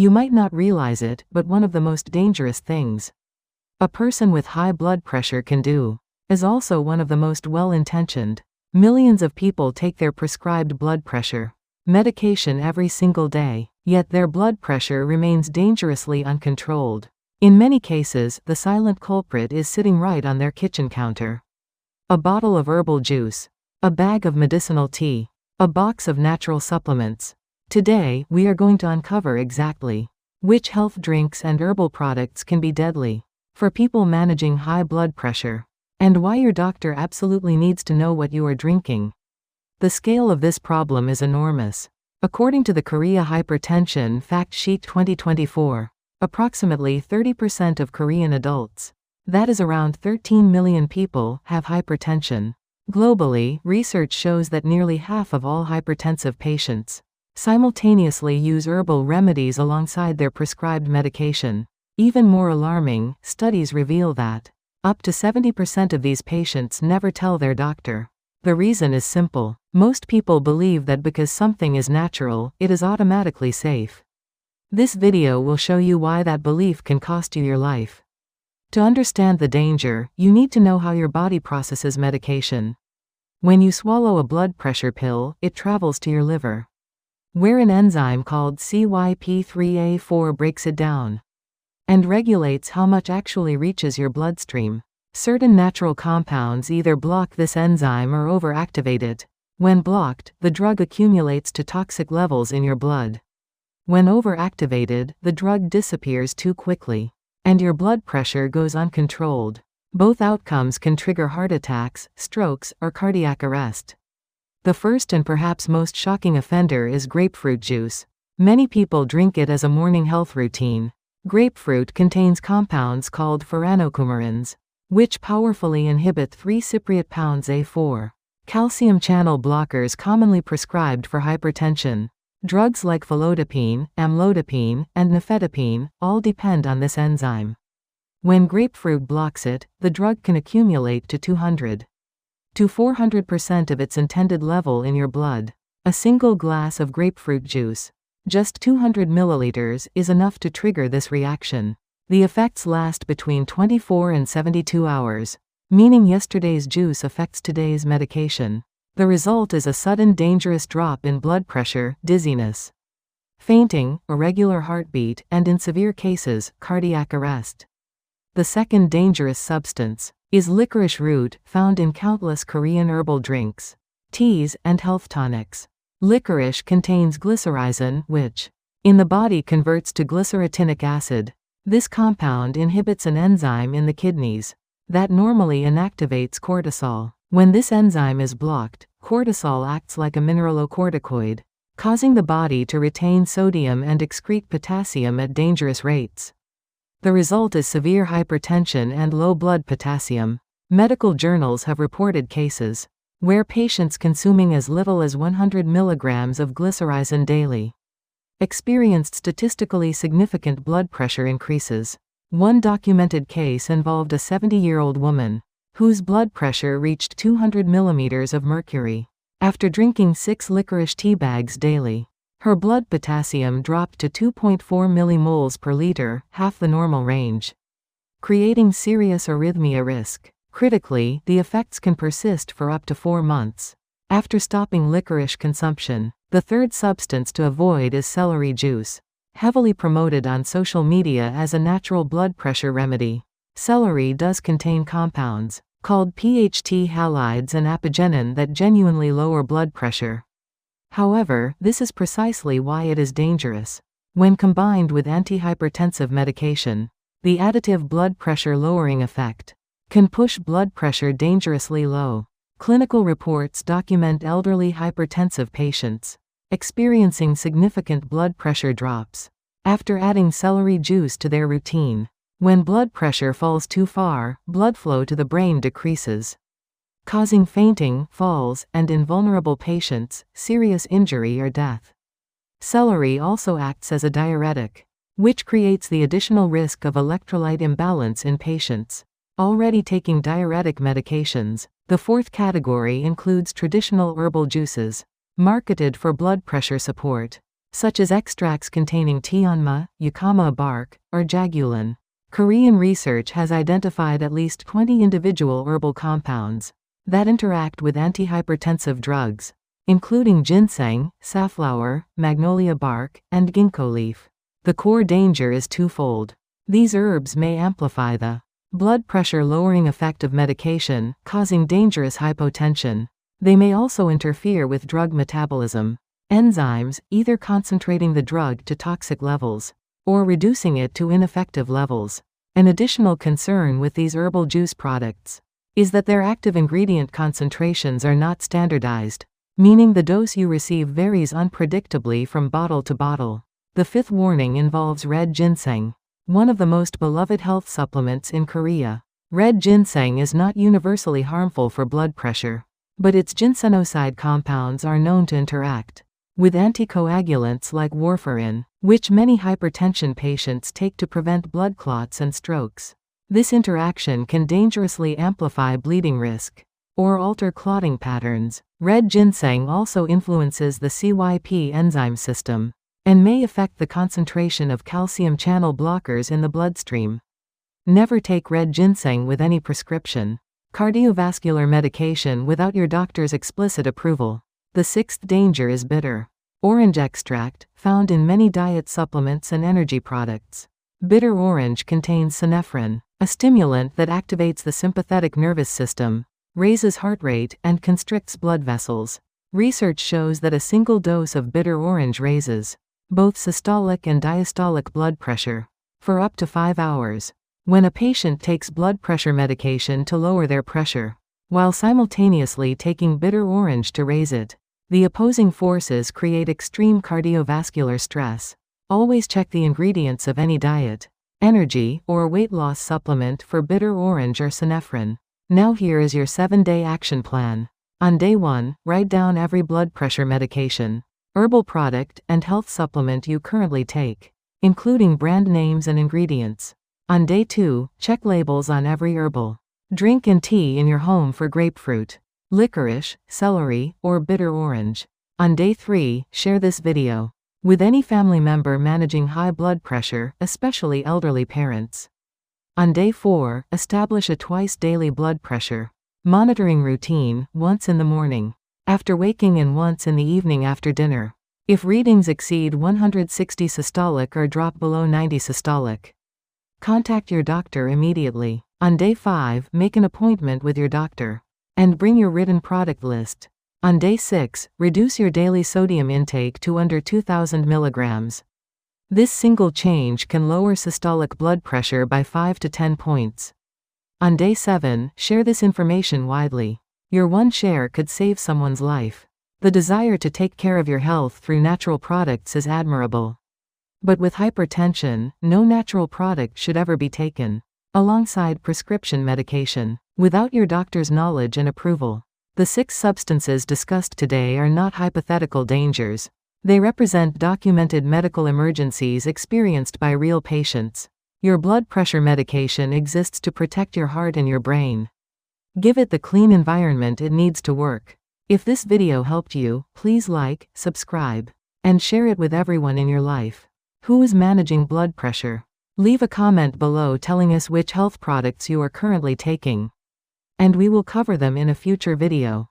You might not realize it, but one of the most dangerous things a person with high blood pressure can do is also one of the most well-intentioned. Millions of people take their prescribed blood pressure medication every single day, yet their blood pressure remains dangerously uncontrolled. In many cases, the silent culprit is sitting right on their kitchen counter. A bottle of herbal juice, a bag of medicinal tea, a box of natural supplements. Today, we are going to uncover exactly which health drinks and herbal products can be deadly for people managing high blood pressure, and why your doctor absolutely needs to know what you are drinking. The scale of this problem is enormous. According to the Korea Hypertension Fact Sheet 2024, approximately 30% of Korean adults, that is around 13 million people, have hypertension. Globally, research shows that nearly half of all hypertensive patients simultaneously use herbal remedies alongside their prescribed medication. Even more alarming, studies reveal that up to 70% of these patients never tell their doctor. The reason is simple. Most people believe that because something is natural, it is automatically safe. This video will show you why that belief can cost you your life. To understand the danger, you need to know how your body processes medication. When you swallow a blood pressure pill, it travels to your liver, where an enzyme called CYP3A4 breaks it down and regulates how much actually reaches your bloodstream. Certain natural compounds either block this enzyme or overactivate it. When blocked, the drug accumulates to toxic levels in your blood. When overactivated, the drug disappears too quickly, and your blood pressure goes uncontrolled. Both outcomes can trigger heart attacks, strokes, or cardiac arrest. The first and perhaps most shocking offender is grapefruit juice. Many people drink it as a morning health routine. Grapefruit contains compounds called furanocoumarins, which powerfully inhibit 3-cypriot-pounds-A4, calcium channel blockers commonly prescribed for hypertension. Drugs like felodipine, amlodipine, and nifedipine all depend on this enzyme. When grapefruit blocks it, the drug can accumulate to 200 to 400% of its intended level in your blood. A single glass of grapefruit juice, just 200 milliliters, is enough to trigger this reaction. The effects last between 24 and 72 hours, meaning yesterday's juice affects today's medication. The result is a sudden dangerous drop in blood pressure, dizziness, fainting, irregular heartbeat, and in severe cases, cardiac arrest. The second dangerous substance is licorice root, found in countless Korean herbal drinks, teas, and health tonics. Licorice contains glycyrrhizin, which, in the body, converts to glycyrrhetinic acid. This compound inhibits an enzyme in the kidneys that normally inactivates cortisol. When this enzyme is blocked, cortisol acts like a mineralocorticoid, causing the body to retain sodium and excrete potassium at dangerous rates. The result is severe hypertension and low blood potassium. Medical journals have reported cases where patients consuming as little as 100 milligrams of glycyrrhizin daily experienced statistically significant blood pressure increases. One documented case involved a 70-year-old woman whose blood pressure reached 200 millimeters of mercury. After drinking 6 licorice tea bags daily, her blood potassium dropped to 2.4 millimoles per liter, half the normal range, creating serious arrhythmia risk. Critically, the effects can persist for up to 4 months after stopping licorice consumption. The third substance to avoid is celery juice. Heavily promoted on social media as a natural blood pressure remedy, celery does contain compounds called PHT halides and apigenin that genuinely lower blood pressure. However, this is precisely why it is dangerous. When combined with antihypertensive medication, the additive blood pressure lowering effect can push blood pressure dangerously low. Clinical reports document elderly hypertensive patients experiencing significant blood pressure drops after adding celery juice to their routine. When blood pressure falls too far, blood flow to the brain decreases, causing fainting, falls, and in vulnerable patients, serious injury or death. Celery also acts as a diuretic, which creates the additional risk of electrolyte imbalance in patients already taking diuretic medications. The fourth category includes traditional herbal juices, marketed for blood pressure support. such as extracts containing Tianma, Yakama bark, or Jagulan. Korean research has identified at least 20 individual herbal compounds that interact with antihypertensive drugs, including ginseng, safflower, magnolia bark, and ginkgo leaf. The core danger is twofold. These herbs may amplify the blood pressure lowering effect of medication, causing dangerous hypotension. They may also interfere with drug metabolism enzymes, either concentrating the drug to toxic levels or reducing it to ineffective levels. An additional concern with these herbal juice products is that their active ingredient concentrations are not standardized, meaning the dose you receive varies unpredictably from bottle to bottle. The fifth warning involves red ginseng, one of the most beloved health supplements in Korea. Red ginseng is not universally harmful for blood pressure, but its ginsenoside compounds are known to interact with anticoagulants like warfarin, which many hypertension patients take to prevent blood clots and strokes. This interaction can dangerously amplify bleeding risk or alter clotting patterns. Red ginseng also influences the CYP enzyme system and may affect the concentration of calcium channel blockers in the bloodstream. Never take red ginseng with any prescription cardiovascular medication without your doctor's explicit approval. The sixth danger is bitter orange extract, found in many diet supplements and energy products. Bitter orange contains synephrine, a stimulant that activates the sympathetic nervous system, raises heart rate, and constricts blood vessels. Research shows that a single dose of bitter orange raises both systolic and diastolic blood pressure for up to 5 hours. When a patient takes blood pressure medication to lower their pressure, while simultaneously taking bitter orange to raise it, the opposing forces create extreme cardiovascular stress. Always check the ingredients of any diet, energy, or weight loss supplement for bitter orange or synephrine. Now here is your 7-day action plan. On day 1, write down every blood pressure medication, herbal product, and health supplement you currently take, including brand names and ingredients. On day 2, check labels on every herbal drink and tea in your home for grapefruit, licorice, celery, or bitter orange. On day 3, share this video with any family member managing high blood pressure, especially elderly parents. On day 4, establish a twice-daily blood pressure monitoring routine, once in the morning, after waking, and once in the evening after dinner. If readings exceed 160 systolic or drop below 90 systolic, contact your doctor immediately. On day 5, make an appointment with your doctor and bring your written product list. On day 6, reduce your daily sodium intake to under 2,000 milligrams. This single change can lower systolic blood pressure by 5 to 10 points. On day 7, share this information widely. Your one share could save someone's life. The desire to take care of your health through natural products is admirable. But with hypertension, no natural product should ever be taken alongside prescription medication without your doctor's knowledge and approval. The 6 substances discussed today are not hypothetical dangers. They represent documented medical emergencies experienced by real patients. Your blood pressure medication exists to protect your heart and your brain. Give it the clean environment it needs to work. If this video helped you, please like, subscribe, and share it with everyone in your life who is managing blood pressure. Leave a comment below telling us which health products you are currently taking, and we will cover them in a future video.